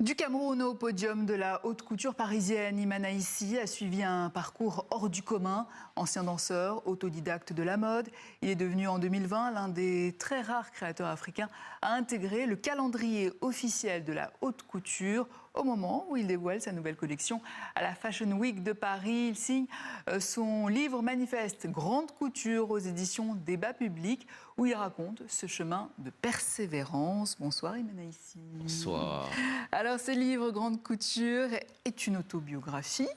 Du Cameroun au podium de la haute couture parisienne, Iman Aïssi a suivi un parcours hors du commun. Ancien danseur, autodidacte de la mode, il est devenu en 2020 l'un des très rares créateurs africains à intégrer le calendrier officiel de la haute couture au moment où il dévoile sa nouvelle collection à la Fashion Week de Paris. Il signe son livre manifeste Grande Couture aux éditions Débat Public où il raconte ce chemin de persévérance. Bonsoir Iman Aïssi. Bonsoir. Alors ce livre Grande Couture est une autobiographie.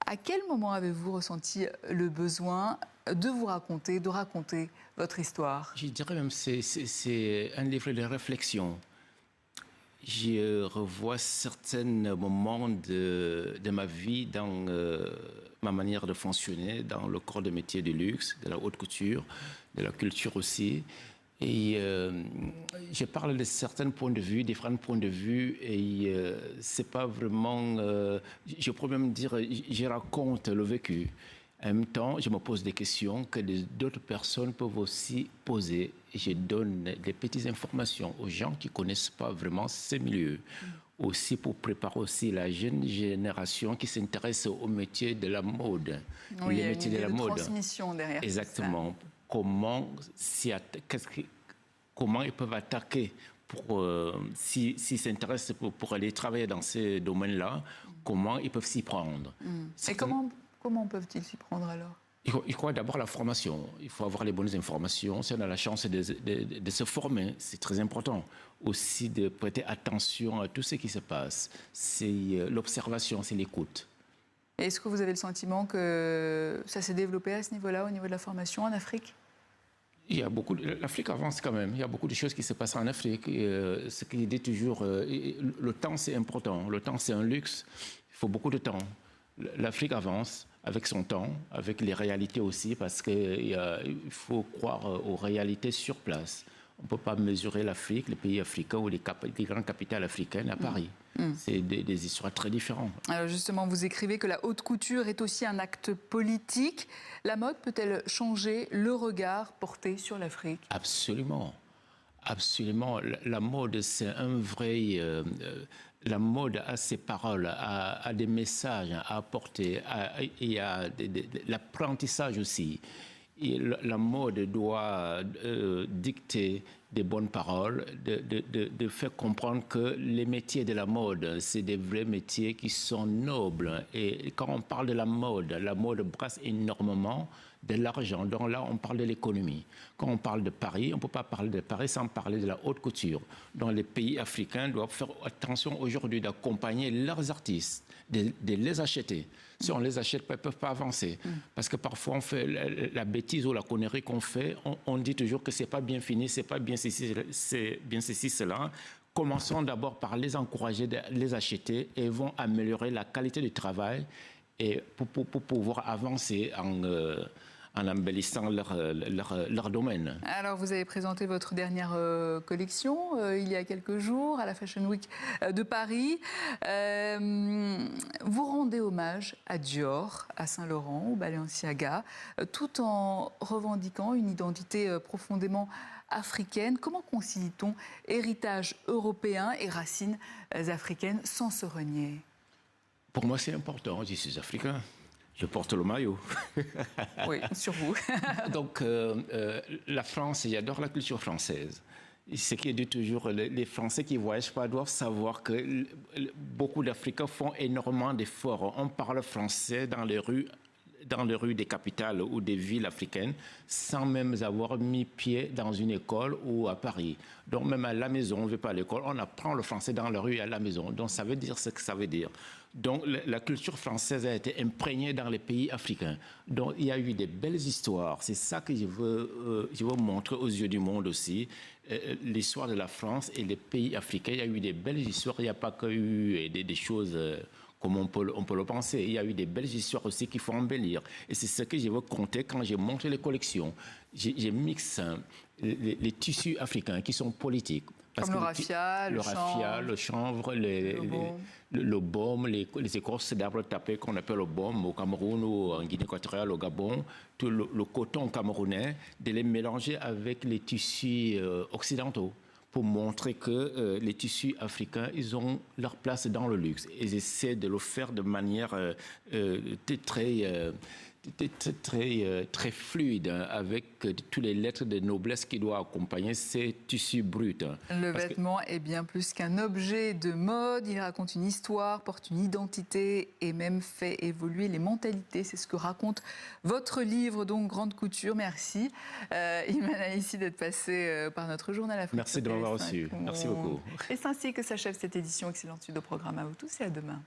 À quel moment avez-vous ressenti le besoin de vous raconter, de raconter votre histoire? Je dirais même que c'est un livre de réflexion. Je revois certains moments de ma vie dans ma manière de fonctionner, dans le corps de métier de luxe, de la haute couture, de la culture aussi. Et je parle de certains points de vue, différents points de vue, et c'est pas vraiment... je pourrais même dire, je raconte le vécu. En même temps, je me pose des questions que d'autres personnes peuvent aussi poser. Et je donne des petites informations aux gens qui ne connaissent pas vraiment ces milieux. Aussi pour préparer aussi la jeune génération qui s'intéresse au métier de la mode. Oui, les métiers de la mode. Transmission derrière. Exactement. Comment ils peuvent attaquer s'ils s'intéressent pour aller travailler dans ces domaines-là, comment ils peuvent s'y prendre. Et comment peuvent-ils s'y prendre alors? Il faut d'abord la formation. Il faut avoir les bonnes informations. Si on a la chance de se former, c'est très important. Aussi de prêter attention à tout ce qui se passe. C'est l'observation, c'est l'écoute. Est-ce que vous avez le sentiment que ça s'est développé à ce niveau-là, au niveau de la formation en Afrique? L'Afrique avance quand même. Il y a beaucoup de choses qui se passent en Afrique. Ce qui dit toujours, le temps c'est important. Le temps c'est un luxe. Il faut beaucoup de temps. L'Afrique avance avec son temps, avec les réalités aussi, parce qu'il faut croire aux réalités sur place. On ne peut pas mesurer l'Afrique, les pays africains ou les grandes capitales africaines à Paris. C'est des histoires très différentes. Alors justement, vous écrivez que la haute couture est aussi un acte politique. La mode peut-elle changer le regard porté sur l'Afrique? Absolument. Absolument. La mode, c'est un vrai... la mode a ses paroles, a des messages à apporter, il y a l'apprentissage aussi. Et la mode doit dicter des bonnes paroles, de faire comprendre que les métiers de la mode, c'est des vrais métiers qui sont nobles. Et quand on parle de la mode brasse énormément de l'argent. Donc là, on parle de l'économie. Quand on parle de Paris, on ne peut pas parler de Paris sans parler de la haute couture. Donc les pays africains doivent faire attention aujourd'hui d'accompagner leurs artistes, de les acheter. Si on ne les achète pas, ils ne peuvent pas avancer. Parce que parfois, on fait la bêtise ou la connerie qu'on fait, on dit toujours que ce n'est pas bien fini, ce n'est pas bien ceci, c'est bien ceci, cela. Commençons d'abord par les encourager, de les acheter et vont améliorer la qualité du travail et pour pouvoir avancer en embellissant leur domaine. Alors, vous avez présenté votre dernière collection il y a quelques jours à la Fashion Week de Paris. Vous rendez hommage à Dior, à Saint-Laurent, au Balenciaga, tout en revendiquant une identité profondément africaine. Comment concilie-t-on héritage européen et racines africaines sans se renier? Pour moi, c'est important. Je suis africain. Je porte le maillot. Oui, sur vous. Donc, la France, j'adore la culture française. Ce qui est dit toujours, les Français qui ne voyagent pas doivent savoir que beaucoup d'Africains font énormément d'efforts. On parle français dans les rues des capitales ou des villes africaines sans même avoir mis pied dans une école ou à Paris. Donc même à la maison, on ne va pas à l'école, on apprend le français dans la rue et à la maison. Donc ça veut dire ce que ça veut dire. Donc la culture française a été imprégnée dans les pays africains. Donc il y a eu des belles histoires. C'est ça que je veux montrer aux yeux du monde aussi. L'histoire de la France et les pays africains, il y a eu des belles histoires. Il n'y a pas que eu des choses... comme on peut le penser. Il y a eu des belles histoires aussi qu'il faut embellir. Et c'est ce que je veux compter quand j'ai montré les collections. J'ai mixé les tissus africains qui sont politiques. Comme le raffia, le chanvre, le baume, les écorces d'arbres tapés qu'on appelle le baume au Cameroun ou en Guinée équatoriale, au Gabon, tout le coton camerounais, de les mélanger avec les tissus occidentaux pour montrer que les tissus africains, ils ont leur place dans le luxe. Ils essaient de le faire de manière très fluide, avec tous les lettres de noblesse qui doivent accompagner ces tissus bruts. Le vêtement est bien plus qu'un objet de mode. Il raconte une histoire, porte une identité et même fait évoluer les mentalités. C'est ce que raconte votre livre, donc Grande Couture. Merci, Iman Aïssi, d'être passé par notre journal Afrique. Merci de m'avoir reçu. Merci beaucoup. Et c'est ainsi que s'achève cette édition. Excellente suite au programme à vous tous et à demain.